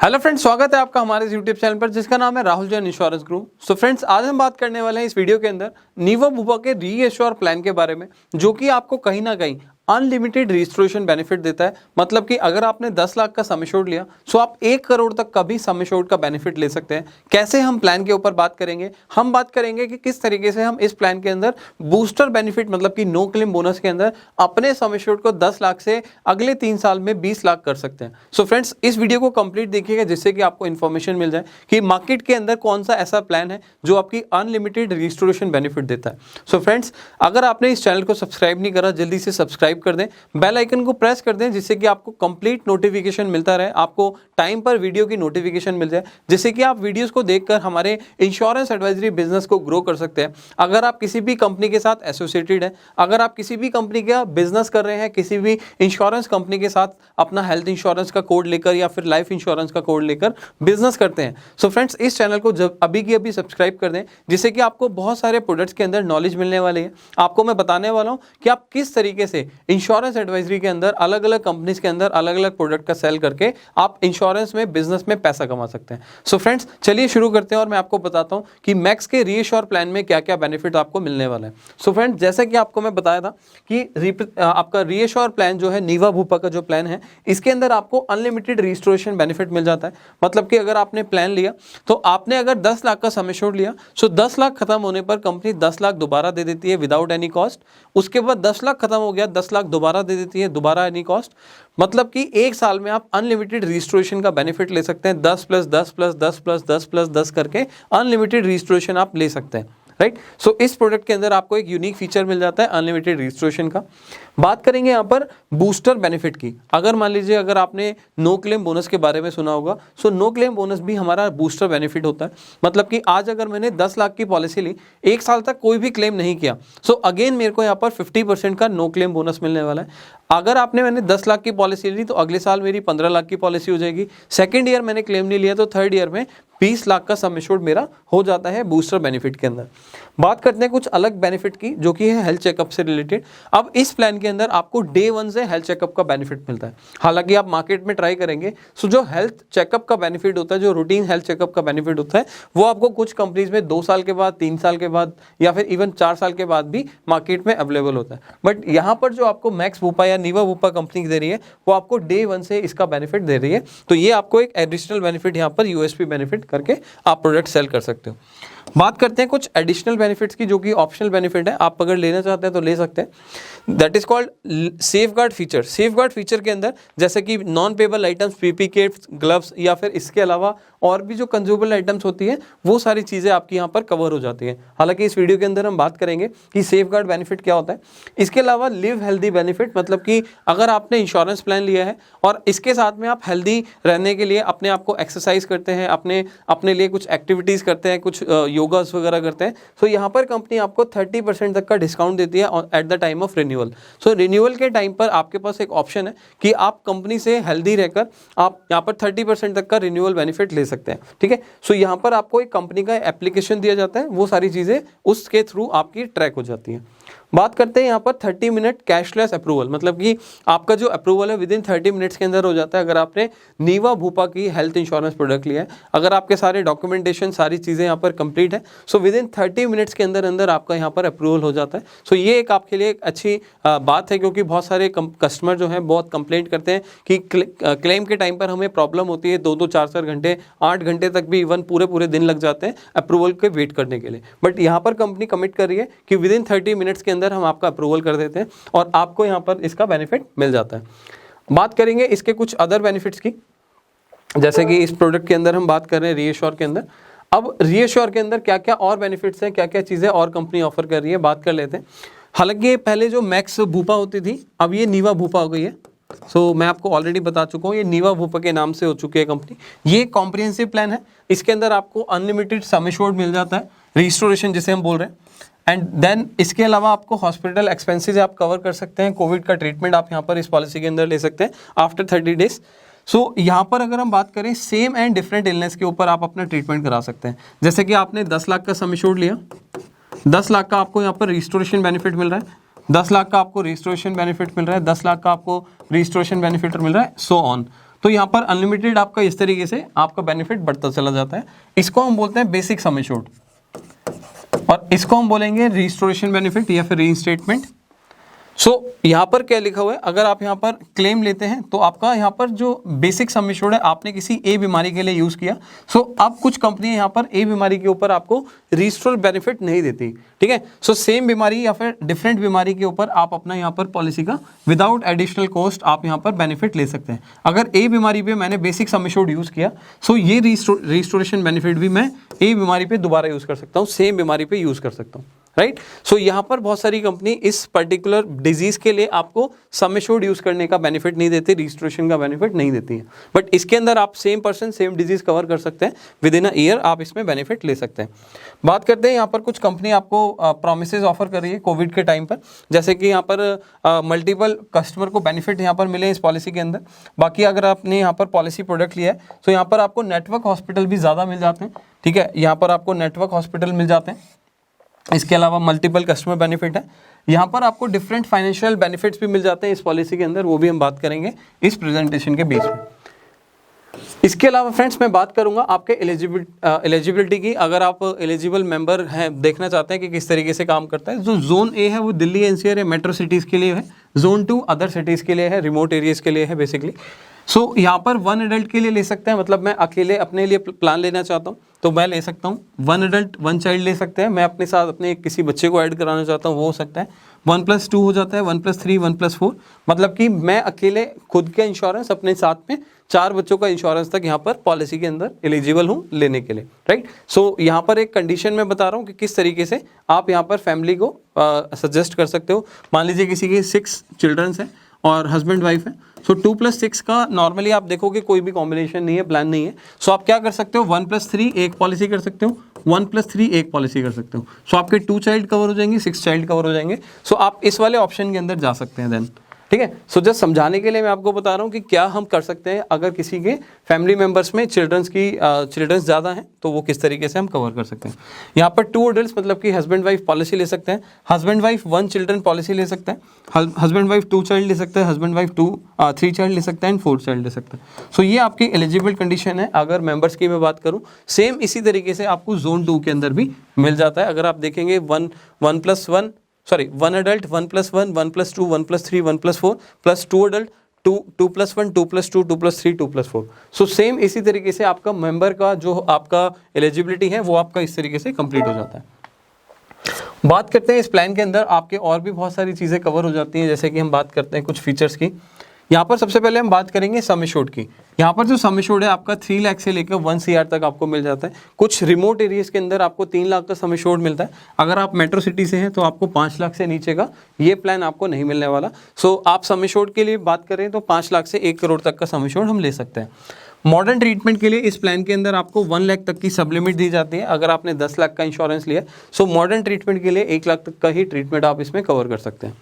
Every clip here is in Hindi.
हेलो फ्रेंड्स, स्वागत है आपका हमारे यूट्यूब चैनल पर जिसका नाम है Rahul Jain insurance group. So friends, आज हम बात करने वाले हैं इस वीडियो के अंदर नीवा भूपा के रीएश्योर प्लान के बारे में, जो कि आपको कहीं ना कहीं अनलिमिटेड रजिस्ट्रेशन बेनिफिट देता है। मतलब कि अगर आपने 10 लाख का सम एश्योर्ड लिया सो आप 1 करोड़ तक का भी सम एश्योर्ड का बेनिफिट ले सकते हैं। कैसे, हम प्लान के ऊपर बात करेंगे। हम बात करेंगे कि किस तरीके से हम इस प्लान के अंदर बूस्टर बेनिफिट मतलब कि नो क्लेम बोनस के अंदर अपने सम एश्योर्ड को 10 लाख से अगले 3 साल में 20 लाख कर सकते हैं। सो फ्रेंड्स, इस वीडियो को कंप्लीट देखिएगा जिससे कि आपको इन्फॉर्मेशन मिल जाए कि मार्केट के अंदर कौन सा ऐसा प्लान है जो आपकी अनलिमिटेड रजिस्ट्रेशन बेनिफिट देता है। सो फ्रेंड्स, अगर आपने इस चैनल को सब्सक्राइब नहीं करा, जल्दी से सब्सक्राइब कर दें, बेल आइकन को प्रेस कर दें जिससे कि आपको कंप्लीट नोटिफिकेशन मिलता रहे, आपको टाइम पर वीडियो की नोटिफिकेशन मिल जाए, जिससे कि आप वीडियोस को देखकर हमारे इंश्योरेंस एडवाइजरी बिजनेस को ग्रो कर सकते हैं। अगर आप किसी भी कंपनी के साथ एसोसिएटेड है, अगर आप किसी भी कंपनी का बिजनेस कर रहे हैं, किसी भी इंश्योरेंस कंपनी के साथ अपना हेल्थ इंश्योरेंस का कोड लेकर या फिर लाइफ इंश्योरेंस का कोड लेकर बिजनेस करते हैं, सो फ्रेंड्स इस चैनल को जब अभी की अभी सब्सक्राइब कर दें, जिससे कि आपको बहुत सारे प्रोडक्ट्स के अंदर नॉलेज मिलने वाली है। आपको मैं बताने वाला हूं कि आप किस तरीके से इंश्योरेंस एडवाइजरी के अंदर अलग अलग कंपनीज के अंदर अलग अलग प्रोडक्ट का सेल करके आप इंश्योरेंस में बिजनेस में पैसा कमा सकते हैं। सो फ्रेंड्स, चलिए शुरू करते हैं और मैं आपको बताता हूं कि मैक्स के रीएश्योर प्लान में क्या क्या बेनिफिट आपको मिलने वाला है। सो फ्रेंड्स, जैसे कि आपको मैं बताया था कि आपका रीएश्योर प्लान जो है नीवा भूपा का जो प्लान है, इसके अंदर आपको अनलिमिटेड रजिस्ट्रेशन बेनिफिट मिल जाता है। मतलब कि अगर आपने प्लान लिया तो आपने अगर 10 लाख का सम एश्योर्ड लिया, सो 10 लाख खत्म होने पर कंपनी 10 लाख दोबारा दे देती है विदाउट एनी कॉस्ट। उसके बाद 10 लाख खत्म हो गया, 10 लाख दोबारा दे देती है दोबारा एनी कॉस्ट। मतलब कि एक साल में आप अनलिमिटेड रजिस्ट्रेशन का बेनिफिट ले सकते हैं। 10 + 10 + 10 + 10 + 10 करके अनलिमिटेड रजिस्ट्रेशन आप ले सकते हैं, राइट। सो इस प्रोडक्ट के अंदर आपको एक यूनिक फीचर मिल जाता है अनलिमिटेड रजिस्ट्रेशन का। बात करेंगे यहाँ पर बूस्टर बेनिफिट की। अगर मान लीजिए अगर आपने नो क्लेम बोनस के बारे में सुना होगा, सो नो क्लेम बोनस भी हमारा बूस्टर बेनिफिट होता है। मतलब कि आज अगर मैंने 10 लाख की पॉलिसी ली, 1 साल तक कोई भी क्लेम नहीं किया, सो अगेन मेरे को यहाँ पर 50% का नो क्लेम बोनस मिलने वाला है। अगर मैंने 10 लाख की पॉलिसी ली तो अगले साल मेरी 15 लाख की पॉलिसी हो जाएगी। सेकेंड ईयर मैंने क्लेम नहीं लिया तो थर्ड ईयर में 20 लाख का सम एश्योर्ड मेरा हो जाता है बूस्टर बेनिफिट के अंदर। बात करते हैं कुछ अलग बेनिफिट की, जो कि है हेल्थ चेकअप से रिलेटेड। अब इस प्लान के अंदर आपको डे 1 से हेल्थ चेकअप का बेनिफिट मिलता है। हालांकि आप मार्केट में ट्राई करेंगे, सो जो हेल्थ चेकअप का बेनिफिट होता है, जो रूटीन हेल्थ चेकअप का बेनिफिट होता है, वो आपको कुछ कंपनीज में 2 साल के बाद, 3 साल के बाद या फिर इवन 4 साल के बाद भी मार्केट में अवेलेबल होता है। बट यहाँ पर जो आपको मैक्स भूपा या नीवा भूपा कंपनी दे रही है, वो आपको डे 1 से इसका बेनिफिट दे रही है। तो ये आपको एक एडिशनल बेनिफिट यहाँ पर यूएसपी बेनिफिट करके आप प्रोडक्ट सेल कर सकते हो। बात करते हैं कुछ एडिशनल बेनिफिट्स की, जो कि ऑप्शनल बेनिफिट है, आप अगर लेना चाहते हैं तो ले सकते हैं। That is called safeguard feature. Safeguard feature के अंदर जैसे कि non payable items, PP kits, gloves या फिर इसके अलावा और भी जो कंज्यूमेबल आइटम्स होती है, वो सारी चीज़ें आपकी यहाँ पर कवर हो जाती हैं। हालांकि इस वीडियो के अंदर हम बात करेंगे कि सेफगार्ड बेनिफिट क्या होता है। इसके अलावा लिव हेल्दी बेनिफिट, मतलब कि अगर आपने इंश्योरेंस प्लान लिया है और इसके साथ में आप हेल्दी रहने के लिए अपने आप को एक्सरसाइज करते हैं, अपने लिए कुछ एक्टिविटीज़ करते हैं, कुछ योगास वगैरह करते हैं, सो यहाँ पर कंपनी आपको 30% तक का डिस्काउंट देती है at the time of renewal. So renewal के टाइम पर आपके पास एक ऑप्शन है कि आप कंपनी से हेल्दी रहकर आप यहाँ पर 30% तक का रिन्यूअल बेनिफिट ले सकते हैं, ठीक है। सो यहाँ पर आपको एक कंपनी का एप्लीकेशन दिया जाता है, वो सारी चीज़ें उसके थ्रू आपकी ट्रैक हो जाती हैं। बात करते हैं यहाँ पर 30 मिनट कैशलेस अप्रूवल, मतलब कि आपका जो अप्रूवल है विदिन 30 मिनट्स के अंदर हो जाता है अगर आपने नीवा भूपा की हेल्थ इंश्योरेंस प्रोडक्ट लिया है। अगर आपके सारे डॉक्यूमेंटेशन, सारी चीज़ें यहाँ पर कंप्लीट है, सो विदिन 30 मिनट्स के अंदर अंदर आपका यहाँ पर अप्रूवल हो जाता है। सो ये एक आपके लिए एक अच्छी बात है, क्योंकि बहुत सारे कस्टमर जो हैं बहुत कंप्लेंट करते हैं कि क्लेम के टाइम पर हमें प्रॉब्लम होती है, 2-2, 4-4 घंटे, 8 घंटे तक भी इवन पूरे दिन लग जाते हैं अप्रूवल के वेट करने के लिए। बट यहाँ पर कंपनी कमिट कर रही है कि विदिन 30 मिनट्स के अंदर हम आपका अप्रूवल कर देते हैं और आपको यहां पर इसका बेनिफिट मिल जाता है। बात करेंगे इसके कुछ अदर बेनिफिट्स की, जैसे कि इस प्रोडक्ट के अंदर हम बात कर रहे हैं रीएश्योर के अंदर। अब रीएश्योर के अंदर क्या क्या और बेनिफिट्स हैं, क्या क्या चीजें और कंपनी ऑफर कर रही है, बात कर लेते हैं। हालांकि पहले जो मैक्स भूपा होती थी, अब ये नीवा भूपा हो गई है। सो मैं आपको ऑलरेडी बता चुका हूँ, ये नीवा भूपा के नाम से हो चुकी है कंपनी। ये कॉम्प्रिहेंसिव प्लान है, इसके अंदर आपको अनलिमिटेड सम एश्योर्ड मिल जाता है, रजिस्ट्रेशन जिसे हम बोल रहे हैं। एंड देन इसके अलावा आपको हॉस्पिटल एक्सपेंसेस आप कवर कर सकते हैं, कोविड का ट्रीटमेंट आप यहाँ पर इस पॉलिसी के अंदर ले सकते हैं आफ्टर 30 डेज। सो यहाँ पर अगर हम बात करें सेम एंड डिफरेंट इलनेस के ऊपर आप अपना ट्रीटमेंट करा सकते हैं। जैसे कि आपने 10 लाख का सम एश्योर्ड लिया, 10 लाख का आपको यहाँ पर रजिस्ट्रेशन बेनिफिट मिल रहा है, 10 लाख का आपको रजिस्ट्रेशन बेनिफिट मिल रहा है, 10 लाख का आपको रजिस्ट्रेशन बेनिफिट मिल रहा है, सो ऑन। तो यहाँ पर अनलिमिटेड आपका इस तरीके से आपका बेनिफिट बढ़ता चला जाता है। इसको हम बोलते हैं बेसिक सम एश्योर्ड, और इसको हम बोलेंगे रिस्टोरेशन बेनिफिट या फिर रीइंस्टेटमेंट। सो यहाँ पर क्या लिखा हुआ है, अगर आप यहाँ पर क्लेम लेते हैं तो आपका यहाँ पर जो बेसिक सम एश्योर्ड है आपने किसी ए बीमारी के लिए यूज़ किया, सो अब कुछ कंपनियां यहाँ पर ए बीमारी के ऊपर आपको रिस्टोर बेनिफिट नहीं देती, ठीक है। सो सेम बीमारी या फिर डिफरेंट बीमारी के ऊपर आप अपना यहाँ पर पॉलिसी का विदाउट एडिशनल कॉस्ट आप यहाँ पर बेनिफिट ले सकते हैं। अगर ए बीमारी पे मैंने बेसिक सम एश्योर्ड यूज़ किया, सो ये रिस्टोरेशन बेनिफिट भी मैं ए बीमारी पे दोबारा यूज़ कर सकता हूँ, सेम बीमारी पे यूज़ कर सकता हूँ, राइट। सो यहाँ पर बहुत सारी कंपनी इस पर्टिकुलर डिजीज के लिए आपको सम एश्योर्ड यूज करने का बेनिफिट नहीं देती, रिस्टोरेशन का बेनिफिट नहीं देती है, बट इसके अंदर आप same person same disease cover कर सकते हैं, विद इन अ ईयर आप इसमें बेनिफिट ले सकते हैं। बात करते हैं यहाँ पर कुछ कंपनी आपको प्रोमिसेस ऑफर कर रही है कोविड के टाइम पर, जैसे कि यहाँ पर मल्टीपल कस्टमर को बेनिफिट यहाँ पर मिले इस पॉलिसी के अंदर। बाकी अगर आपने यहाँ पर पॉलिसी प्रोडक्ट लिया है तो यहाँ पर आपको नेटवर्क हॉस्पिटल भी ज़्यादा मिल जाते हैं, ठीक है। यहाँ पर आपको नेटवर्क हॉस्पिटल मिल जाते हैं, इसके अलावा मल्टीपल कस्टमर बेनिफिट है। यहाँ पर आपको डिफरेंट फाइनेंशियल बेनिफिट्स भी मिल जाते हैं इस पॉलिसी के अंदर, वो भी हम बात करेंगे इस प्रेजेंटेशन के बीच में। इसके अलावा फ्रेंड्स मैं बात करूंगा आपके एलिजिबिलिटी की। अगर आप एलिजिबल मेंबर हैं, देखना चाहते हैं कि किस तरीके से काम करता है, जो जोन ए है वो दिल्ली एनसीआर है, मेट्रो सिटीज़ के लिए है, जोन 2 अदर सिटीज़ के लिए है, रिमोट एरियाज़ के लिए है बेसिकली। सो यहाँ पर 1 एडल्ट के लिए ले सकते हैं, मतलब मैं अकेले अपने लिए प्लान लेना चाहता हूँ तो मैं ले सकता हूँ। 1 एडल्ट 1 चाइल्ड ले सकते हैं, मैं अपने साथ अपने किसी बच्चे को ऐड कराना चाहता हूँ वो हो सकता है। 1+2 हो जाता है, 1+3, 1+4, मतलब कि मैं अकेले खुद का इंश्योरेंस अपने साथ में 4 बच्चों का इंश्योरेंस तक यहाँ पर पॉलिसी के अंदर एलिजिबल हूँ लेने के लिए, राइट। सो यहाँ पर एक कंडीशन मैं बता रहा हूँ कि किस तरीके से आप यहाँ पर फैमिली को सजेस्ट कर सकते हो। मान लीजिए किसी के 6 चिल्ड्रंस हैं और हस्बैंड वाइफ है, सो 2+6 का नॉर्मली आप देखोगे कोई भी कॉम्बिनेशन नहीं है, प्लान नहीं है। सो आप क्या कर सकते हो, 1+3 एक पॉलिसी कर सकते हो, 1+3 एक पॉलिसी कर सकते हो। सो आपके 2 चाइल्ड कवर हो जाएंगे, 6 चाइल्ड कवर हो जाएंगे। सो आप इस वाले ऑप्शन के अंदर जा सकते हैं देन, ठीक है। सो जस्ट समझाने के लिए मैं आपको बता रहा हूँ कि क्या हम कर सकते हैं अगर किसी के फैमिली मेंबर्स में चिल्ड्रंस ज़्यादा हैं तो वो किस तरीके से हम कवर कर सकते हैं। यहाँ पर 2 एडल्ट मतलब कि हस्बैंड वाइफ पॉलिसी ले सकते हैं, हस्बैंड वाइफ 1 चिल्ड्रन पॉलिसी ले सकते हैं, हस्बैंड वाइफ 2 चाइल्ड ले सकते हैं, हस्बैंड वाइफ 3 चाइल्ड ले सकते हैं एंड 4 चाइल्ड ले सकते हैं। सो ये आपकी एलिजिबल कंडीशन है। अगर मेंबर्स की मैं बात करूँ, सेम इसी तरीके से आपको जोन 2 के अंदर भी मिल जाता है। अगर आप देखेंगे 1 adult 1+1, 1+2, 1+3, 1+4 plus 2 adult 2+1, 2+2, 2+3, 2+4। So same इसी तरीके से आपका मेंबर का जो आपका एलिजिबिलिटी है वो आपका इस तरीके से कंप्लीट हो जाता है। बात करते हैं इस प्लान के अंदर आपके और भी बहुत सारी चीज़ें कवर हो जाती हैं, जैसे कि हम बात करते हैं कुछ फीचर्स की। यहाँ पर सबसे पहले हम बात करेंगे सम एश्योर्ड की। यहाँ पर जो सम एश्योर्ड है आपका 3 लाख से लेकर 1 CR तक आपको मिल जाता है। कुछ रिमोट एरियाज के अंदर आपको 3 लाख का सम एश्योर्ड मिलता है। अगर आप मेट्रो सिटी से हैं तो आपको 5 लाख से नीचे का ये प्लान आपको नहीं मिलने वाला। सो आप सम एश्योर्ड के लिए बात करें तो 5 लाख से 1 करोड़ तक का सम एश्योर्ड हम ले सकते हैं। मॉडर्न ट्रीटमेंट के लिए इस प्लान के अंदर आपको 1 लाख तक की सब लिमिट दी जाती है। अगर आपने 10 लाख का इंश्योरेंस लिया, सो मॉडर्न ट्रीटमेंट के लिए 1 लाख तक का ही ट्रीटमेंट आप इसमें कवर कर सकते हैं।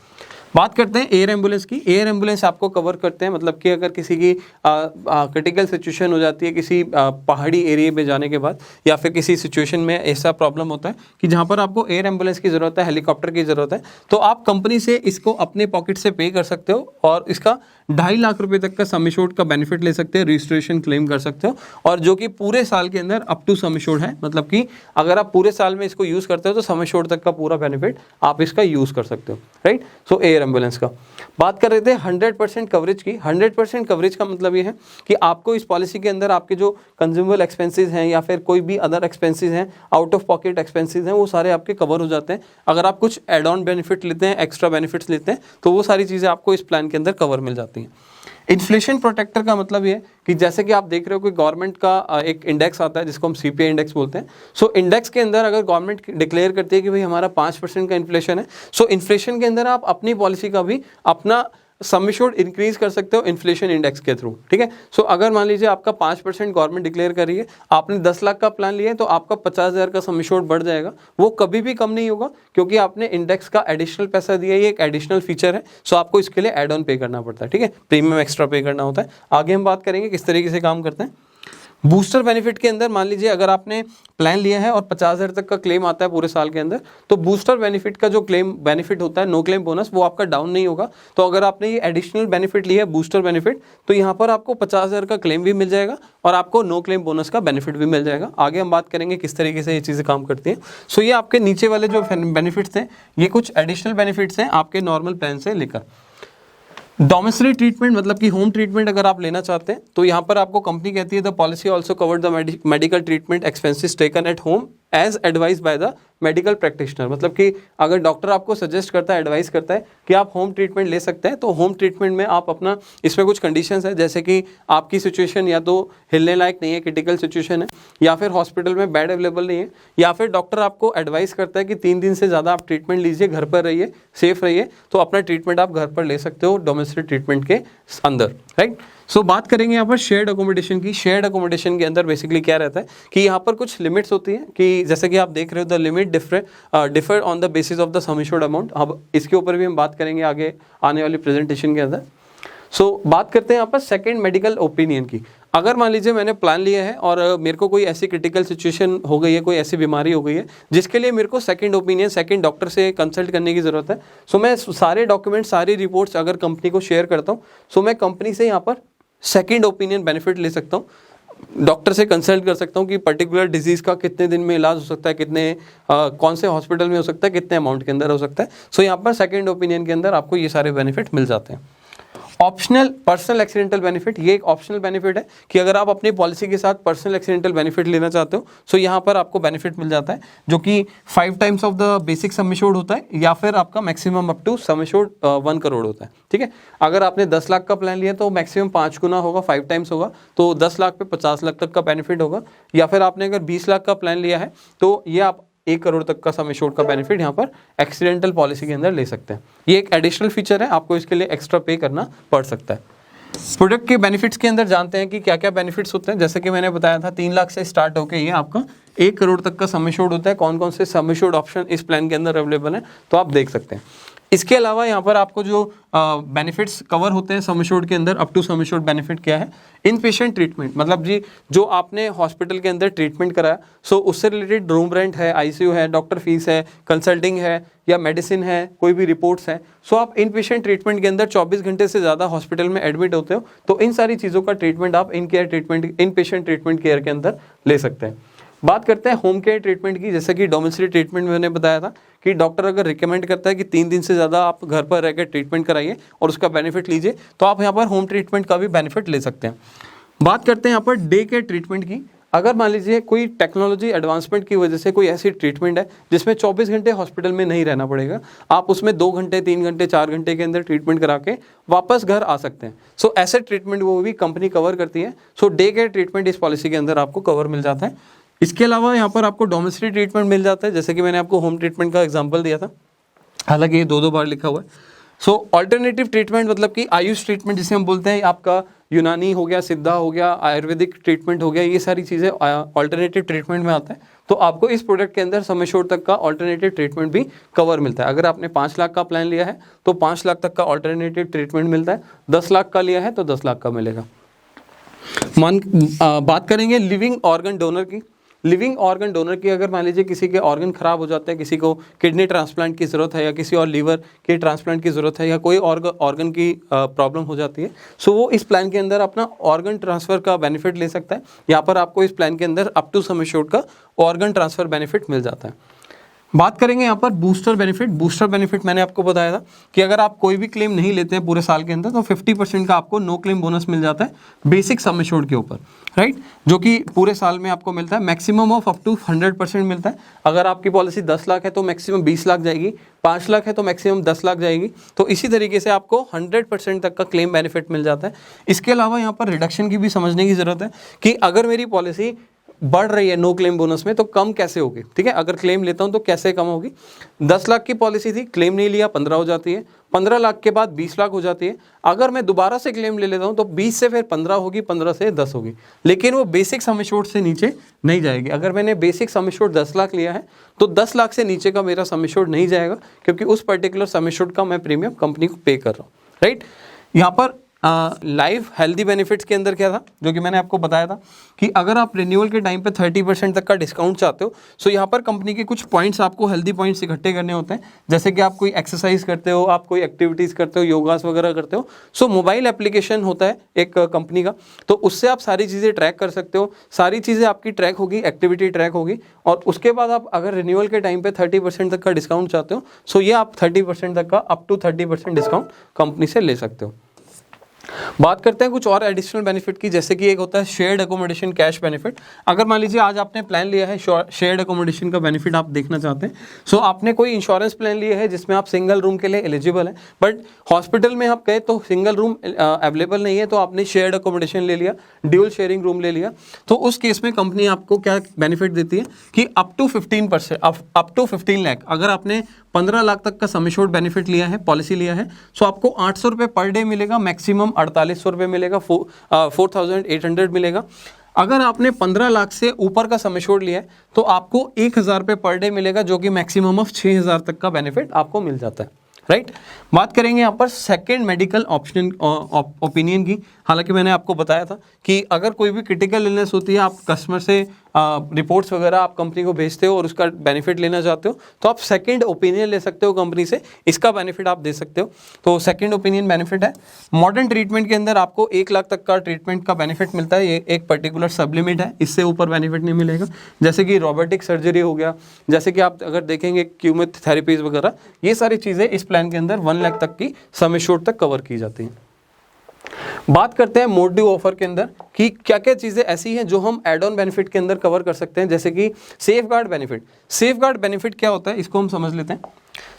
बात करते हैं एयर एम्बुलेंस की। एयर एम्बुलेंस आपको कवर करते हैं, मतलब कि अगर किसी की क्रिटिकल सिचुएशन हो जाती है किसी पहाड़ी एरिया में जाने के बाद, या फिर किसी सिचुएशन में ऐसा प्रॉब्लम होता है कि जहाँ पर आपको एयर एम्बुलेंस की ज़रूरत है, हेलीकॉप्टर की ज़रूरत है, तो आप कंपनी से इसको अपने पॉकेट से पे कर सकते हो और इसका 2.5 लाख रुपए तक का सम एश्योर्ड का बेनिफिट ले सकते हो, रजिस्ट्रेशन क्लेम कर सकते हो, और जो कि पूरे साल के अंदर अप टू सम एश्योर्ड है। मतलब कि अगर आप पूरे साल में इसको यूज़ करते हो तो सम एश्योर्ड तक का पूरा बेनिफिट आप इसका यूज़ कर सकते हो, राइट। सो एयर एम्बुलेंस का बात कर रहे थे 100% कवरेज की। 100% कवरेज का मतलब ये है कि आपको इस पॉलिसी के अंदर आपके जो कंज्यूमेबल एक्सपेंसेस हैं या फिर कोई भी अदर एक्सपेंसेस हैं, आउट ऑफ पॉकेट एक्सपेंसेस हैं, वो सारे आपके कवर हो जाते हैं। अगर आप कुछ एड ऑन बेनिफिट लेते हैं, एक्स्ट्रा बेनिफिट्स लेते हैं, तो वो सारी चीज़ें आपको इस प्लान के अंदर कवर मिल जाती हैं। इन्फ्लेशन प्रोटेक्टर का मतलब ये है कि जैसे कि आप देख रहे हो कि गवर्नमेंट का एक इंडेक्स आता है जिसको हम CPI इंडेक्स बोलते हैं। सो इंडेक्स के अंदर अगर गवर्नमेंट डिक्लेयर करती है कि भाई हमारा 5% का इन्फ्लेशन है, सो इन्फ्लेशन के अंदर आप अपनी पॉलिसी का भी अपना सम एश्योर्ड इंक्रीज कर सकते हो इन्फ्लेशन इंडेक्स के थ्रू, ठीक है। सो अगर मान लीजिए आपका 5% गवर्नमेंट डिक्लेयर कर रही है, आपने 10 लाख का प्लान लिया है, तो आपका 50,000 का सम एश्योर्ड बढ़ जाएगा। वो कभी भी कम नहीं होगा क्योंकि आपने इंडेक्स का एडिशनल पैसा दिया, ये एक एडिशनल फीचर है। सो आपको इसके लिए एड ऑन पे करना पड़ता है, ठीक है, प्रीमियम एक्स्ट्रा पे करना होता है। आगे हम बात करेंगे किस तरीके से काम करते हैं। बूस्टर बेनिफिट के अंदर मान लीजिए अगर आपने प्लान लिया है और 50,000 तक का क्लेम आता है पूरे साल के अंदर, तो बूस्टर बेनिफिट का जो क्लेम बेनिफिट होता है, नो क्लेम बोनस, वो आपका डाउन नहीं होगा। तो अगर आपने ये एडिशनल बेनिफिट लिया है बूस्टर बेनिफिट, तो यहाँ पर आपको 50,000 का क्लेम भी मिल जाएगा और आपको नो क्लेम बोनस का बेनिफिट भी मिल जाएगा। आगे हम बात करेंगे किस तरीके से ये चीज़ें काम करती हैं। सो ये आपके नीचे वाले जो बेनिफिट्स हैं, ये कुछ एडिशनल बेनिफिट्स हैं आपके नॉर्मल प्लान से लेकर। डोमेस्टिक ट्रीटमेंट मतलब कि होम ट्रीटमेंट अगर आप लेना चाहते हैं, तो यहाँ पर आपको कंपनी कहती है the policy also covered the medical treatment expenses taken at home as advised by the medical practitioner. मतलब कि अगर डॉक्टर आपको सजेस्ट करता है, एडवाइस करता है कि आप होम ट्रीटमेंट ले सकते हैं, तो होम ट्रीटमेंट में आप अपना, इसमें कुछ कंडीशंस है, जैसे कि आपकी सिचुएशन या तो हिलने लायक नहीं है, क्रिटिकल सिचुएशन है, या फिर हॉस्पिटल में बेड अवेलेबल नहीं है, या फिर डॉक्टर आपको एडवाइस करता है कि 3 दिन से ज़्यादा आप ट्रीटमेंट लीजिए, घर पर रहिए, सेफ रहिए, तो अपना ट्रीटमेंट आप घर पर ले सकते हो डोमेस्टिक ट्रीटमेंट के अंदर, राइट। सो बात करेंगे यहाँ पर शेयर्ड अकोमोडेशन की। शेयर्ड अकोमोडेशन के अंदर बेसिकली क्या रहता है कि यहाँ पर कुछ लिमिट्स होती हैं, कि जैसे कि आप देख रहे हो the limit differ on the basis of the sum assured amount. अब इसके ऊपर भी हम बात करेंगे आगे आने वाली प्रेजेंटेशन के अंदर। सो बात करते हैं यहाँ पर सेकंड मेडिकल ओपिनियन की। अगर मान लीजिए मैंने प्लान लिया है और मेरे को कोई ऐसी क्रिटिकल सिचुएशन हो गई है, कोई ऐसी बीमारी हो गई है जिसके लिए मेरे को सेकंड ओपिनियन, सेकंड डॉक्टर से कंसल्ट करने की ज़रूरत है। सो मैं सारे डॉक्यूमेंट, सारी रिपोर्ट्स अगर कंपनी को शेयर करता हूँ, सो मैं कंपनी से यहाँ पर सेकंड ओपिनियन बेनिफिट ले सकता हूँ। डॉक्टर से कंसल्ट कर सकता हूँ कि पर्टिकुलर डिजीज़ का कितने दिन में इलाज हो सकता है, कितने कौन से हॉस्पिटल में हो सकता है, कितने अमाउंट के अंदर हो सकता है। सो यहाँ पर सेकंड ओपिनियन के अंदर आपको ये सारे बेनिफिट मिल जाते हैं। ऑप्शनल पर्सनल एक्सीडेंटल बेनिफिट, ये एक ऑप्शनल बेनिफिट है कि अगर आप अपनी पॉलिसी के साथ पर्सनल एक्सीडेंटल बेनिफिट लेना चाहते हो, सो यहाँ पर आपको बेनिफिट मिल जाता है, जो कि 5 times of the basic sum assured होता है, या फिर आपका maximum up to sum assured 1 crore होता है। ठीक है, अगर आपने 10 लाख का प्लान लिया तो मैक्सिमम 5 गुना होगा, 5 टाइम्स होगा, तो 10 लाख पे 50 लाख तक का बेनिफिट होगा। या फिर आपने अगर 20 लाख का प्लान लिया है तो ये आप 1 करोड़ तक का सम एश्योर्ड का बेनिफिट यहाँ पर एक्सीडेंटल पॉलिसी के अंदर ले सकते हैं। ये एक एडिशनल फीचर है, आपको इसके लिए एक्स्ट्रा पे करना पड़ सकता है। प्रोडक्ट के बेनिफिट्स के अंदर जानते हैं कि क्या क्या बेनिफिट्स होते हैं। जैसे कि मैंने बताया था 3 लाख से स्टार्ट होकर ये आपका 1 करोड़ तक का सम एश्योर्ड होता है। कौन कौन से सम एश्योर्ड ऑप्शन इस प्लान के अंदर अवेलेबल है तो आप देख सकते हैं। इसके अलावा यहाँ पर आपको जो बेनिफिट्स कवर होते हैं सम एश्योर्ड के अंदर, up to sum assured benefit क्या है, इन पेशेंट ट्रीटमेंट, मतलब जी जो आपने हॉस्पिटल के अंदर ट्रीटमेंट कराया, सो उससे रिलेटेड रूम रेंट है, आईसीयू है, डॉक्टर फीस है, कंसल्टिंग है, या मेडिसिन है, कोई भी रिपोर्ट्स हैं, सो आप इन पेशेंट ट्रीटमेंट के अंदर 24 घंटे से ज़्यादा हॉस्पिटल में एडमिट होते हो, तो इन सारी चीज़ों का ट्रीटमेंट आप in care treatment, in patient treatment care के अंदर ले सकते हैं। बात करते हैं होम केयर ट्रीटमेंट की। जैसे कि डोमेस्टिक ट्रीटमेंट में मैंने बताया था कि डॉक्टर अगर रिकमेंड करता है कि 3 दिन से ज़्यादा आप घर पर रहकर ट्रीटमेंट कराइए और उसका बेनिफिट लीजिए, तो आप यहाँ पर होम ट्रीटमेंट का भी बेनिफिट ले सकते हैं। बात करते हैं यहाँ पर डे केयर ट्रीटमेंट की। अगर मान लीजिए कोई टेक्नोलॉजी एडवांसमेंट की वजह से कोई ऐसी ट्रीटमेंट है जिसमें 24 घंटे हॉस्पिटल में नहीं रहना पड़ेगा, आप उसमें 2 घंटे, 3 घंटे, 4 घंटे के अंदर ट्रीटमेंट करा के वापस घर आ सकते हैं। सो ऐसे ट्रीटमेंट वो भी कंपनी कवर करती है। सो डे केयर ट्रीटमेंट इस पॉलिसी के अंदर आपको कवर मिल जाता है। इसके अलावा यहाँ पर आपको डोमेस्टिक ट्रीटमेंट मिल जाता है, जैसे कि मैंने आपको होम ट्रीटमेंट का एग्जांपल दिया था, हालांकि ये 2 बार लिखा हुआ है। सो ऑल्टरनेटिव ट्रीटमेंट मतलब कि आयुष ट्रीटमेंट जिसे हम बोलते हैं, आपका यूनानी हो गया, सिद्धा हो गया, आयुर्वेदिक ट्रीटमेंट हो गया, ये सारी चीज़ें ऑल्टरनेटिव ट्रीटमेंट में आता है। तो आपको इस प्रोडक्ट के अंदर सम एश्योर्ड तक का ऑल्टरनेटिव ट्रीटमेंट भी कवर मिलता है। अगर आपने 5 लाख का प्लान लिया है तो 5 लाख तक का ऑल्टरनेटिव ट्रीटमेंट मिलता है, 10 लाख का लिया है तो 10 लाख का मिलेगा। बात करेंगे लिविंग ऑर्गन डोनर की। लिविंग ऑर्गन डोनर की, अगर मान लीजिए किसी के ऑर्गन खराब हो जाते हैं, किसी को किडनी ट्रांसप्लांट की ज़रूरत है, या किसी और लीवर के ट्रांसप्लांट की ज़रूरत है, या कोई ऑर्गन की प्रॉब्लम हो जाती है, सो वो इस प्लान के अंदर अपना ऑर्गन ट्रांसफ़र का बेनिफिट ले सकता है। यहाँ पर आपको इस प्लान के अंदर अप टू सम एश्योर्ड का ऑर्गन ट्रांसफ़र बेनिफिट मिल जाता है। बात करेंगे यहाँ पर बूस्टर बेनिफिट। बूस्टर बेनिफिट मैंने आपको बताया था कि अगर आप कोई भी क्लेम नहीं लेते हैं पूरे साल के अंदर, तो 50% का आपको नो क्लेम बोनस मिल जाता है बेसिक सम एश्योर्ड के ऊपर, राइट, जो कि पूरे साल में आपको मिलता है। मैक्सिमम ऑफ अप टू 100% मिलता है। अगर आपकी पॉलिसी 10 लाख है तो मैक्सिमम 20 लाख जाएगी, 5 लाख है तो मैक्सिमम 10 लाख जाएगी। तो इसी तरीके से आपको 100% तक का क्लेम बेनिफिट मिल जाता है। इसके अलावा यहाँ पर रिडक्शन की भी समझने की ज़रूरत है कि अगर मेरी पॉलिसी बढ़ रही है नो क्लेम बोनस में तो कम कैसे होगी, ठीक है। अगर क्लेम लेता हूं तो कैसे कम होगी। 10 लाख की पॉलिसी थी, क्लेम नहीं लिया, 15 हो जाती है। 15 लाख के बाद 20 लाख हो जाती है। अगर मैं दोबारा से क्लेम ले लेता हूं तो 20 से फिर 15 होगी, 15 से 10 होगी, लेकिन वो बेसिक सम एश्योर्ड से नीचे नहीं जाएगी। अगर मैंने बेसिक सम एश्योर्ड 10 लाख लिया है तो 10 लाख से नीचे का मेरा सम एश्योर्ड नहीं जाएगा, क्योंकि उस पर्टिकुलर सम एश्योर्ड का मैं प्रीमियम कंपनी को पे कर रहा हूँ, राइट। यहाँ पर लाइफ हेल्दी बेनिफिट्स के अंदर क्या था, जो कि मैंने आपको बताया था कि अगर आप रिन्यूअल के टाइम पे 30% तक का डिस्काउंट चाहते हो, सो यहाँ पर कंपनी के कुछ पॉइंट्स आपको हेल्दी पॉइंट्स इकट्ठे करने होते हैं। जैसे कि आप कोई एक्सरसाइज करते हो, आप कोई एक्टिविटीज़ करते हो, योगास वगैरह करते हो, सो मोबाइल एप्लीकेशन होता है एक कंपनी का, तो उससे आप सारी चीज़ें ट्रैक कर सकते हो, सारी चीज़ें आपकी ट्रैक होगी, एक्टिविटी ट्रैक होगी, और उसके बाद आप अगर रिन्यूअल के टाइम पे 30% तक का डिस्काउंट चाहते हो, सो ये आप 30% तक का अप टू 30% डिस्काउंट कंपनी से ले सकते हो। बात करते हैं कुछ और एडिशनल बेनिफिट की, जैसे कि एक होता है शेयर्ड अकोमोडेशन कैश बेनिफिट। अगर मान लीजिए आज आपने प्लान लिया है, शेयर्ड अकोमोडेशन का बेनिफिट आप देखना चाहते हैं, सो आपने कोई इंश्योरेंस प्लान लिया है जिसमें आप सिंगल रूम के लिए एलिजिबल है, बट हॉस्पिटल में आप गए तो सिंगल रूम अवेलेबल नहीं है, तो आपने शेयर्ड अकोमोडेशन ले लिया, ड्यूल शेयरिंग रूम ले लिया, तो उस केस में कंपनी आपको क्या बेनिफिट देती है कि अप टू 15 लाख, अगर आपने 15 लाख तक का सम एश्योर्ड बेनिफिट लिया है, पॉलिसी लिया है, सो आपको 800 रुपये पर डे मिलेगा, मैक्सिमम 4800 रुपये मिलेगा, 4800 मिलेगा। अगर आपने 15 लाख से ऊपर का सम एश्योर्ड लिया है तो आपको 1000 रुपये पर डे मिलेगा, जो कि मैक्सिमम ऑफ 6000 तक का बेनिफिट आपको मिल जाता है, राइट। बात करेंगे यहाँ पर सेकेंड मेडिकल ऑप्शन ओपिनियन की। हालांकि मैंने आपको बताया था कि अगर कोई भी क्रिटिकल इलनेस होती है, आप कस्टमर से रिपोर्ट्स वगैरह आप कंपनी को भेजते हो और उसका बेनिफिट लेना चाहते हो, तो आप सेकंड ओपिनियन ले सकते हो कंपनी से, इसका बेनिफिट आप दे सकते हो। तो सेकंड ओपिनियन बेनिफिट है। मॉडर्न ट्रीटमेंट के अंदर आपको 1 लाख तक का ट्रीटमेंट का बेनिफिट मिलता है, ये एक पर्टिकुलर सब लिमिट है, इससे ऊपर बेनिफिट नहीं मिलेगा। जैसे कि रोबोटिक सर्जरी हो गया, जैसे कि आप अगर देखेंगे कीमोथेरेपीज वगैरह, ये सारी चीज़ें इस प्लान के अंदर 1 लाख तक की सम एश्योर्ड तक कवर की जाती हैं। बात करते हैं मोड ड्यू ऑफर के अंदर कि क्या क्या चीज़ें ऐसी हैं जो हम एड ऑन बेनिफिट के अंदर कवर कर सकते हैं, जैसे कि safe guard benefit. Safe guard benefit क्या होता है, इसको हम समझ लेते हैं।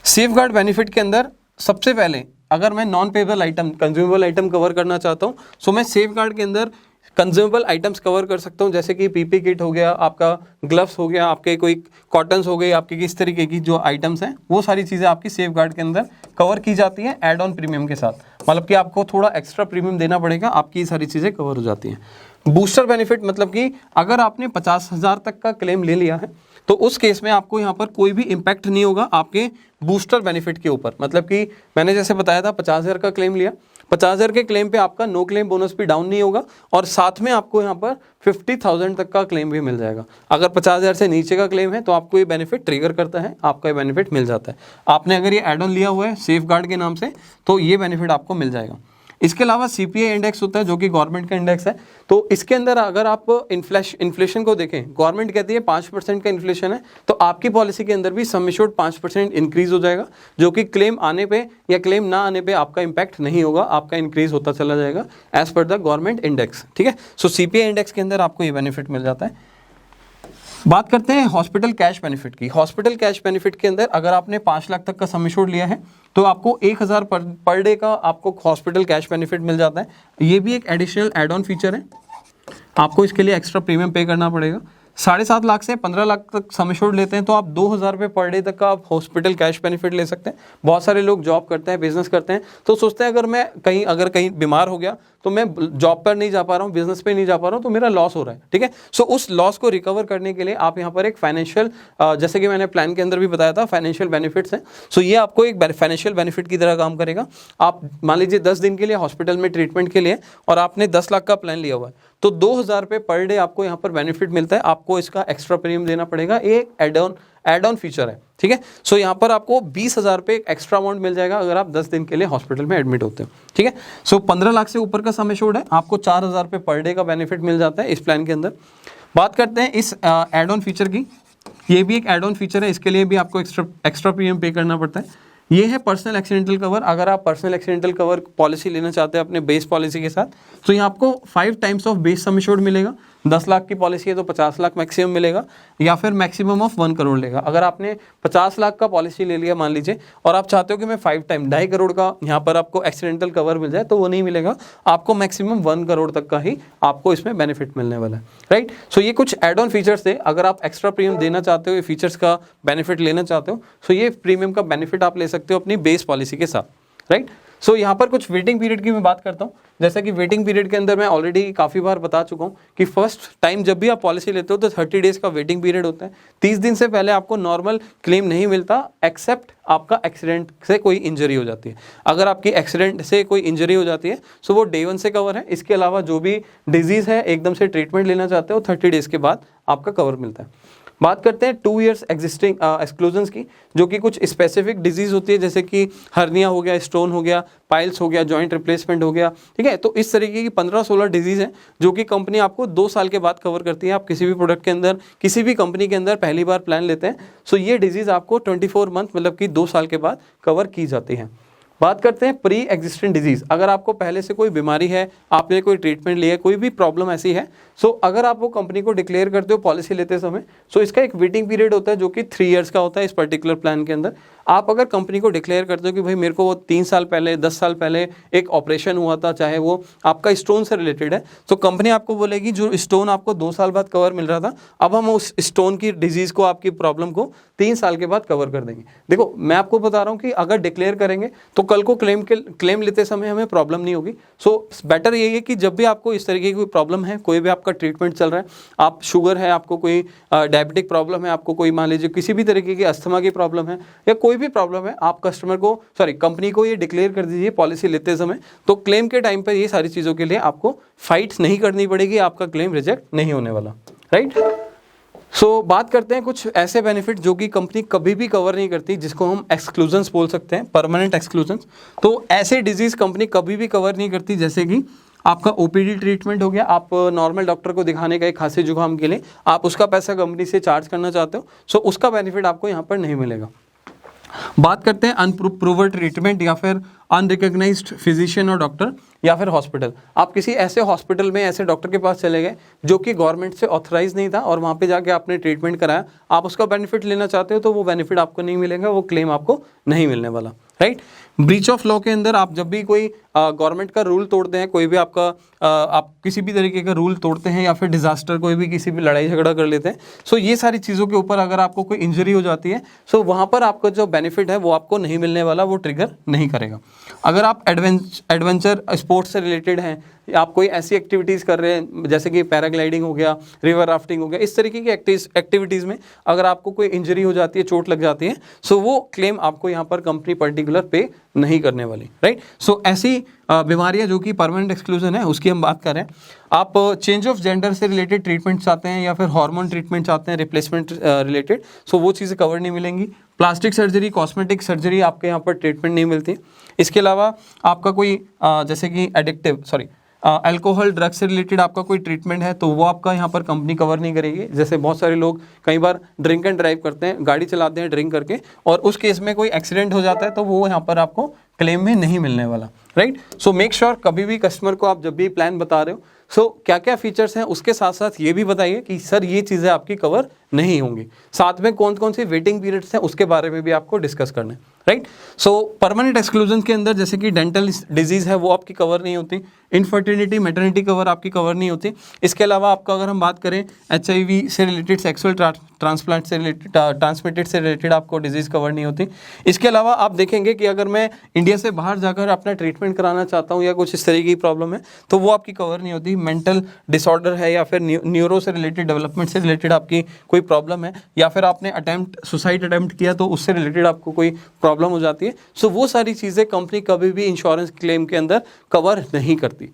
सेफ गार्ड बेनिफिट के अंदर सबसे पहले अगर मैं non payable item, consumable item cover करना चाहता हूँ, सो मैं सेफ गार्ड के अंदर कंज्यूमेबल आइटम्स कवर कर सकता हूँ, जैसे कि पीपी किट हो गया, आपका ग्लव्स हो गया, आपके कोई कॉटन्स हो गए, आपके किस तरीके की जो आइटम्स हैं, वो सारी चीज़ें आपकी सेफ गार्ड के अंदर कवर की जाती हैं एड ऑन प्रीमियम के साथ। मतलब कि आपको थोड़ा एक्स्ट्रा प्रीमियम देना पड़ेगा, आपकी ये सारी चीज़ें कवर हो जाती हैं। बूस्टर बेनिफिट मतलब कि अगर आपने 50,000 तक का क्लेम ले लिया है तो उस केस में आपको यहाँ पर कोई भी इम्पैक्ट नहीं होगा आपके बूस्टर बेनिफिट के ऊपर। मतलब कि मैंने जैसे बताया था 50,000 का क्लेम लिया, 50,000 के क्लेम पे आपका नो क्लेम बोनस भी डाउन नहीं होगा, और साथ में आपको यहाँ पर 50,000 तक का क्लेम भी मिल जाएगा। अगर 50,000 से नीचे का क्लेम है तो आपको ये बेनिफिट ट्रिगर करता है, आपका ये बेनिफिट मिल जाता है। आपने अगर ये एड ऑन लिया हुआ है सेफ गार्ड के नाम से तो ये बेनिफिट आपको मिल जाएगा। इसके अलावा सीपीआई इंडेक्स होता है जो कि गवर्नमेंट का इंडेक्स है, तो इसके अंदर अगर आप इन्फ्लेशन को देखें, गवर्नमेंट कहती है 5% का इन्फ्लेशन है, तो आपकी पॉलिसी के अंदर भी सम एश्योर्ड 5% इंक्रीज हो जाएगा, जो कि क्लेम आने पे या क्लेम ना आने पे आपका इंपैक्ट नहीं होगा, आपका इंक्रीज होता चला जाएगा as per the government index. ठीक है, सो सीपीआई इंडेक्स के अंदर आपको ये बेनिफिट मिल जाता है। बात करते हैं हॉस्पिटल कैश बेनिफिट की। हॉस्पिटल कैश बेनिफिट के अंदर अगर आपने 5 लाख तक का सम एश्योर्ड लिया है तो आपको 1000 पर डे का आपको हॉस्पिटल कैश बेनिफिट मिल जाता है। ये भी एक एडिशनल एड ऑन फीचर है, आपको इसके लिए एक्स्ट्रा प्रीमियम पे करना पड़ेगा। 7.5 लाख से 15 लाख तक सम एश्योर्ड लेते हैं तो आप 2000 रुपये पर डे तक का आप हॉस्पिटल कैश बेनिफिट ले सकते हैं। बहुत सारे लोग जॉब करते हैं, बिजनेस करते हैं, तो सोचते हैं अगर कहीं बीमार हो गया तो मैं जॉब पर नहीं जा पा रहा हूँ, बिजनेस पे नहीं जा पा रहा हूँ, तो मेरा लॉस हो रहा है। ठीक है, सो उस लॉस को रिकवर करने के लिए आप यहाँ पर एक फाइनेंशियल, जैसे कि मैंने प्लान के अंदर भी बताया था, फाइनेंशियल बेनिफिट्स हैं। सो ये आपको एक फाइनेंशियल बेनिफिट की तरह काम करेगा। आप मान लीजिए 10 दिन के लिए हॉस्पिटल में ट्रीटमेंट के लिए और आपने 10 लाख का प्लान लिया हुआ है, तो 2000 रुपये पर डे आपको यहाँ पर बेनिफिट मिलता है। आपको इसका एक्स्ट्रा प्रीमियम देना पड़ेगा, एक एड ऑन फीचर है। ठीक है, सो यहाँ पर आपको 20,000 रुपये एक्स्ट्रा अमाउंट मिल जाएगा अगर आप 10 दिन के लिए हॉस्पिटल में एडमिट होते हो। ठीक है, सो 15 लाख से ऊपर का सम एश्योर्ड है, आपको 4,000 रुपये पर डे का बेनिफिट मिल जाता है इस प्लान के अंदर। बात करते हैं इस एड ऑन फीचर की। ये भी एक एड ऑन फीचर है, इसके लिए भी आपको एक्स्ट्रा प्रीमियम पे करना पड़ता है। ये है पर्सनल एक्सीडेंटल कवर। अगर आप पर्सनल एक्सीडेंटल कवर पॉलिसी लेना चाहते हैं अपने बेस पॉलिसी के साथ, तो यहाँ आपको 5 times of base sum assured मिलेगा। 10 लाख की पॉलिसी है तो 50 लाख मैक्सिमम मिलेगा, या फिर मैक्सिमम ऑफ 1 करोड़ लेगा। अगर आपने 50 लाख का पॉलिसी ले लिया मान लीजिए, और आप चाहते हो कि मैं 5 टाइम 2.5 करोड़ का यहाँ पर आपको एक्सीडेंटल कवर मिल जाए, तो वो नहीं मिलेगा, आपको मैक्सिमम 1 करोड़ तक का ही आपको इसमें बेनिफिट मिलने वाला है। राइट, सो ये कुछ एड ऑन फीचर्स थे। अगर आप एक्स्ट्रा प्रीमियम देना चाहते हो, ये फीचर्स का बेनिफिट लेना चाहते हो, सो ये प्रीमियम का बेनिफिट आप ले सकते हो अपनी बेस पॉलिसी के साथ। राइट, सो यहाँ पर कुछ वेटिंग पीरियड की मैं बात करता हूँ। जैसा कि वेटिंग पीरियड के अंदर मैं ऑलरेडी काफ़ी बार बता चुका हूँ कि फर्स्ट टाइम जब भी आप पॉलिसी लेते हो तो 30 डेज का वेटिंग पीरियड होता है। 30 दिन से पहले आपको नॉर्मल क्लेम नहीं मिलता एक्सेप्ट आपका एक्सीडेंट से कोई इंजरी हो जाती है। अगर आपकी एक्सीडेंट से कोई इंजरी हो जाती है सो वो डे 1 से कवर है। इसके अलावा जो भी डिजीज़ है एकदम से ट्रीटमेंट लेना चाहते हो 30 डेज के बाद आपका कवर मिलता है। बात करते हैं 2 years एग्जिस्टिंग एक्सक्लूजन्स की, जो कि कुछ स्पेसिफिक डिजीज़ होती है जैसे कि हर्निया हो गया, स्टोन हो गया, पाइल्स हो गया, जॉइंट रिप्लेसमेंट हो गया, ठीक है। तो इस तरीके की 15-16 डिजीज़ हैं जो कि कंपनी आपको 2 साल के बाद कवर करती है। आप किसी भी प्रोडक्ट के अंदर, किसी भी कंपनी के अंदर पहली बार प्लान लेते हैं सो ये डिजीज़ आपको 24 मंथ मतलब कि 2 साल के बाद कवर की जाती है। बात करते हैं प्री एग्जिस्टेंट डिजीज़। अगर आपको पहले से कोई बीमारी है, आपने कोई ट्रीटमेंट लिया है, कोई भी प्रॉब्लम ऐसी है सो अगर आप वो कंपनी को डिक्लेयर करते हो पॉलिसी लेते समय सो इसका एक वेटिंग पीरियड होता है जो कि 3 years का होता है। इस पर्टिकुलर प्लान के अंदर आप अगर कंपनी को डिक्लेयर करते हो कि भाई मेरे को वो 3 साल पहले, 10 साल पहले एक ऑपरेशन हुआ था, चाहे वो आपका स्टोन से रिलेटेड है, तो कंपनी आपको बोलेगी जो स्टोन आपको 2 साल बाद कवर मिल रहा था अब हम उस स्टोन की डिजीज़ को, आपकी प्रॉब्लम को 3 साल के बाद कवर कर देंगे। देखो मैं आपको बता रहा हूँ कि अगर डिक्लेयर करेंगे तो कल को क्लेम लेते समय हमें प्रॉब्लम नहीं होगी। सो बेटर यही है कि जब भी आपको इस तरीके की कोई प्रॉब्लम है, कोई भी आपका ट्रीटमेंट चल रहा है, आप शुगर है, आपको कोई डायबिटिक प्रॉब्लम है, आपको कोई मान लीजिए किसी भी तरीके की अस्थमा की प्रॉब्लम है या कोई भी प्रॉब्लम है, आप कंपनी को ये डिक्लेयर कर दीजिए पॉलिसी लेते समय, तो क्लेम के टाइम पर ये सारी चीज़ों के लिए आपको फाइट नहीं करनी पड़ेगी, आपका क्लेम रिजेक्ट नहीं होने वाला, राइट। सो बात करते हैं कुछ ऐसे बेनिफिट जो कि कंपनी कभी भी कवर नहीं करती, जिसको हम एक्सक्लूजन्स बोल सकते हैं, परमानेंट एक्सक्लूजन्स। तो ऐसे डिजीज़ कंपनी कभी भी कवर नहीं करती, जैसे कि आपका ओपीडी ट्रीटमेंट हो गया। आप नॉर्मल डॉक्टर को दिखाने गए खांसी जुकाम के लिए, आप उसका पैसा कंपनी से चार्ज करना चाहते हो सो उसका बेनिफिट आपको यहाँ पर नहीं मिलेगा। बात करते हैं अनप्रूवन ट्रीटमेंट या फिर अनरिकग्नाइज्ड फिजिशियन और डॉक्टर या फिर हॉस्पिटल। आप किसी ऐसे हॉस्पिटल में, ऐसे डॉक्टर के पास चले गए जो कि गवर्नमेंट से ऑथराइज नहीं था और वहाँ पे जाके आपने ट्रीटमेंट कराया, आप उसका बेनिफिट लेना चाहते हो तो वो बेनिफिट आपको नहीं मिलेगा, वो क्लेम आपको नहीं मिलने वाला, राइट। ब्रीच ऑफ लॉ के अंदर आप जब भी कोई गवर्नमेंट का रूल तोड़ते हैं, कोई भी आपका आप किसी भी तरीके का रूल तोड़ते हैं या फिर डिजास्टर, कोई भी किसी भी लड़ाई झगड़ा कर लेते हैं सो ये सारी चीज़ों के ऊपर अगर आपको कोई इंजरी हो जाती है सो वहाँ पर आपका जो बेनिफिट है वो आपको नहीं मिलने वाला, वो ट्रिगर नहीं करेगा। अगर आप एडवेंचर स्पोर्ट्स से रिलेटेड हैं, आप कोई ऐसी एक्टिविटीज़ कर रहे हैं जैसे कि पैराग्लाइडिंग हो गया, रिवर राफ्टिंग हो गया, इस तरीके की एक्टिविटीज़ में अगर आपको कोई इंजरी हो जाती है, चोट लग जाती है सो वो क्लेम आपको यहाँ पर कंपनी पर्टिकुलर पे नहीं करने वाली, राइट। सो ऐसी बीमारियां जो कि परमानेंट एक्सक्लूजन है उसकी हम बात करें। आप चेंज ऑफ जेंडर से रिलेटेड ट्रीटमेंट चाहते हैं या फिर हार्मोन ट्रीटमेंट चाहते हैं, रिप्लेसमेंट रिलेटेड, सो वो चीज़ें कवर नहीं मिलेंगी। प्लास्टिक सर्जरी, कॉस्मेटिक सर्जरी आपके यहाँ पर ट्रीटमेंट नहीं मिलती। इसके अलावा आपका कोई जैसे कि अल्कोहल ड्रग से रिलेटेड आपका कोई ट्रीटमेंट है तो वो आपका यहाँ पर कंपनी कवर नहीं करेगी। जैसे बहुत सारे लोग कई बार ड्रिंक एंड ड्राइव करते हैं, गाड़ी चलाते हैं ड्रिंक करके, और उस केस में कोई एक्सीडेंट हो जाता है तो वो यहाँ पर आपको क्लेम में नहीं मिलने वाला, राइट। सो मेक श्योर कभी भी कस्टमर को आप जब भी प्लान बता रहे हो सो क्या क्या फीचर्स हैं उसके साथ साथ ये भी बताइए कि सर ये चीज़ें आपकी कवर नहीं होंगी। साथ में कौन कौन सी वेटिंग पीरियड्स हैं उसके बारे में भी आपको डिस्कस करना है, राइट। सो परमानेंट एक्सक्लूजन के अंदर जैसे कि डेंटल डिजीज़ है वो आपकी कवर नहीं होती, इनफर्टिलिटी मैटरनिटी कवर आपकी कवर नहीं होती। इसके अलावा आपका अगर हम बात करें HIV से रिलेटेड, सेक्सुअल ट्रांसप्लांट से रिलेटेड, ट्रांसमिटेड से रिलेटेड आपको डिजीज़ कवर नहीं होती। इसके अलावा आप देखेंगे कि अगर मैं इंडिया से बाहर जाकर अपना ट्रीटमेंट कराना चाहता हूँ या कुछ इस तरीके की प्रॉब्लम है तो वो आपकी कवर नहीं होती। मेंटल डिसऑर्डर है या फिर न्यूरो से रिलेटेड, डेवलपमेंट से रिलेटेड आपकी कोई प्रॉब्लम है या फिर आपने सुसाइड अटेम्प्ट किया तो उससे रिलेटेड आपको कोई प्रॉब्लम हो जाती है सो वो सारी चीज़ें कंपनी कभी भी इंश्योरेंस क्लेम के अंदर कवर नहीं करती।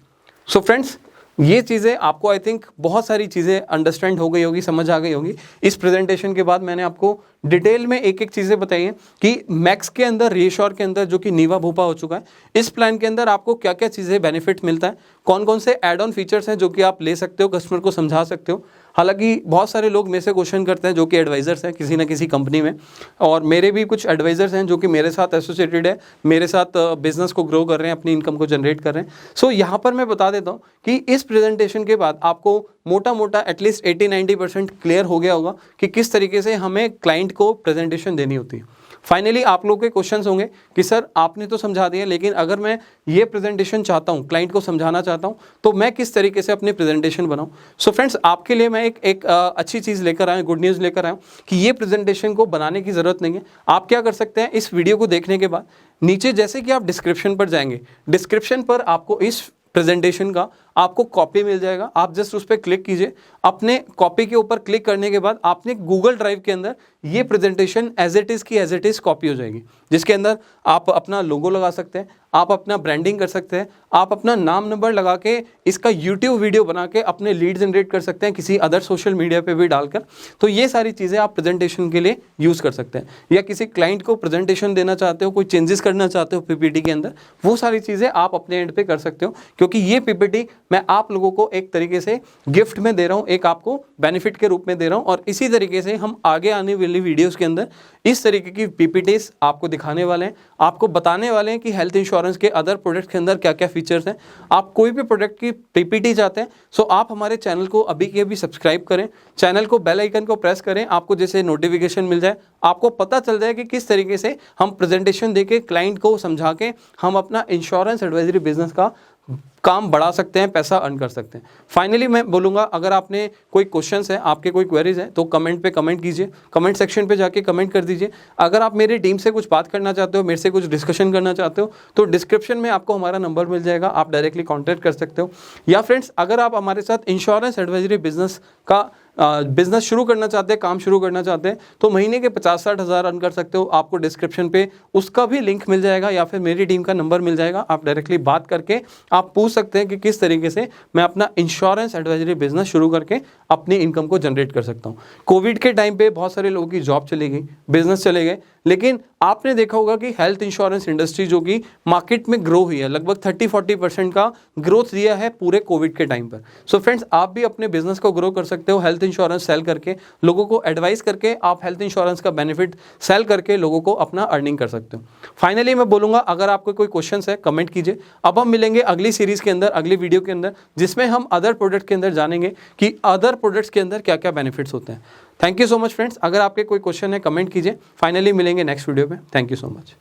सो फ्रेंड्स ये चीज़ें आपको आई थिंक बहुत सारी चीज़ें अंडरस्टैंड हो गई होगी, समझ आ गई होगी। इस प्रेजेंटेशन के बाद मैंने आपको डिटेल में एक एक चीज़ें बताई हैं कि मैक्स के अंदर, रीएश्योर के अंदर जो कि नीवा भूपा हो चुका है, इस प्लान के अंदर आपको क्या क्या चीज़ें बेनिफिट मिलता है, कौन कौन से एड ऑन फीचर्स हैं जो कि आप ले सकते हो, कस्टमर को समझा सकते हो। हालांकि बहुत सारे लोग मेरे से क्वेश्चन करते हैं जो कि एडवाइजर्स हैं किसी ना किसी कंपनी में, और मेरे भी कुछ एडवाइजर्स हैं जो कि मेरे साथ एसोसिएटेड है, मेरे साथ बिजनेस को ग्रो कर रहे हैं, अपनी इनकम को जनरेट कर रहे हैं। सो यहाँ पर मैं बता देता हूँ कि इस प्रेजेंटेशन के बाद आपको मोटा मोटा एटलीस्ट 80-90% क्लियर हो गया होगा कि किस तरीके से हमें क्लाइंट को प्रेजेंटेशन देनी होती है। फाइनली आप लोगों के क्वेश्चंस होंगे कि सर आपने तो समझा दिया, लेकिन अगर मैं ये प्रेजेंटेशन चाहता हूँ, क्लाइंट को समझाना चाहता हूँ, तो मैं किस तरीके से अपनी प्रेजेंटेशन बनाऊँ। सो फ्रेंड्स आपके लिए मैं एक अच्छी चीज़ लेकर आया, गुड न्यूज़ लेकर आया हूँ कि ये प्रेजेंटेशन को बनाने की ज़रूरत नहीं है। आप क्या कर सकते हैं, इस वीडियो को देखने के बाद नीचे जैसे कि आप डिस्क्रिप्शन पर जाएंगे, डिस्क्रिप्शन पर आपको इस प्रेजेंटेशन का आपको कॉपी मिल जाएगा। आप जस्ट उस पर क्लिक कीजिए। अपने कॉपी के ऊपर क्लिक करने के बाद आपने गूगल ड्राइव के अंदर ये प्रेजेंटेशन एज इट इज़ की एज इट इज़ कॉपी हो जाएगी, जिसके अंदर आप अपना लोगो लगा सकते हैं, आप अपना ब्रांडिंग कर सकते हैं, आप अपना नाम नंबर लगा के इसका यूट्यूब वीडियो बना के अपने लीड जनरेट कर सकते हैं किसी अदर सोशल मीडिया पे भी डालकर। तो ये सारी चीज़ें आप प्रेजेंटेशन के लिए यूज़ कर सकते हैं, या किसी क्लाइंट को प्रेजेंटेशन देना चाहते हो, कोई चेंजेस करना चाहते हो पीपीटी के अंदर, वो सारी चीज़ें आप अपने एंड पे कर सकते हो, क्योंकि ये पीपीटी मैं आप लोगों को एक तरीके से गिफ्ट में दे रहा हूँ, एक आपको बेनिफिट के रूप में दे रहा हूँ। और इसी तरीके से हम आगे आने वाली वीडियोस के अंदर इस तरीके की पीपीटीज आपको दिखाने वाले हैं, आपको बताने वाले हैं कि हेल्थ इंश्योरेंस के अदर प्रोडक्ट के अंदर क्या क्या फीचर्स हैं। आप कोई भी प्रोडक्ट की पीपीटी चाहते हैं सो आप हमारे चैनल को अभी के अभी सब्सक्राइब करें, चैनल को बेल आइकन को प्रेस करें, आपको जैसे नोटिफिकेशन मिल जाए, आपको पता चल जाए कि किस तरीके से हम प्रेजेंटेशन देके क्लाइंट को समझा के हम अपना इंश्योरेंस एडवाइजरी बिजनेस का काम बढ़ा सकते हैं, पैसा अर्न कर सकते हैं। फाइनली मैं बोलूँगा, अगर आपने कोई क्वेश्चंस हैं, आपके कोई क्वेरीज हैं, तो कमेंट पे कमेंट कीजिए, कमेंट सेक्शन पे जाके कमेंट कर दीजिए। अगर आप मेरी टीम से कुछ बात करना चाहते हो, मेरे से कुछ डिस्कशन करना चाहते हो, तो डिस्क्रिप्शन में आपको हमारा नंबर मिल जाएगा, आप डायरेक्टली कॉन्टैक्ट कर सकते हो। या फ्रेंड्स, अगर आप हमारे साथ इंश्योरेंस एडवाइजरी बिजनेस का बिजनेस शुरू करना चाहते हैं, काम शुरू करना चाहते हैं, तो महीने के 50-60 हज़ार अर्न कर सकते हो। आपको डिस्क्रिप्शन पे उसका भी लिंक मिल जाएगा, या फिर मेरी टीम का नंबर मिल जाएगा। आप डायरेक्टली बात करके आप पूछ सकते हैं कि किस तरीके से मैं अपना इंश्योरेंस एडवाइजरी बिजनेस शुरू करके अपनी इनकम को जनरेट कर सकता हूँ। कोविड के टाइम पे बहुत सारे लोगों की जॉब चली गई, बिजनेस चले गए, लेकिन आपने देखा होगा कि हेल्थ इंश्योरेंस इंडस्ट्री जो कि मार्केट में ग्रो हुई है, लगभग 30-40% का ग्रोथ दिया है पूरे कोविड के टाइम पर। सो फ्रेंड्स, आप भी अपने बिजनेस को ग्रो कर सकते हो हेल्थ इंश्योरेंस सेल करके, लोगों को एडवाइस करके। आप हेल्थ इंश्योरेंस का बेनिफिट सेल करके लोगों को अपना अर्निंग कर सकते हो। फाइनली मैं बोलूँगा, अगर आपको कोई क्वेश्चन है कमेंट कीजिए। अब हम मिलेंगे अगली सीरीज़ के अंदर, अगली वीडियो के अंदर, जिसमें हम अदर प्रोडक्ट के अंदर जानेंगे कि अदर प्रोडक्ट्स के अंदर क्या क्या बेनिफिट्स होते हैं। Thank you so much friends. अगर आपके कोई क्वेश्चन है कमेंट कीजिए। फाइनली मिलेंगे नेक्स्ट वीडियो में। Thank you so much.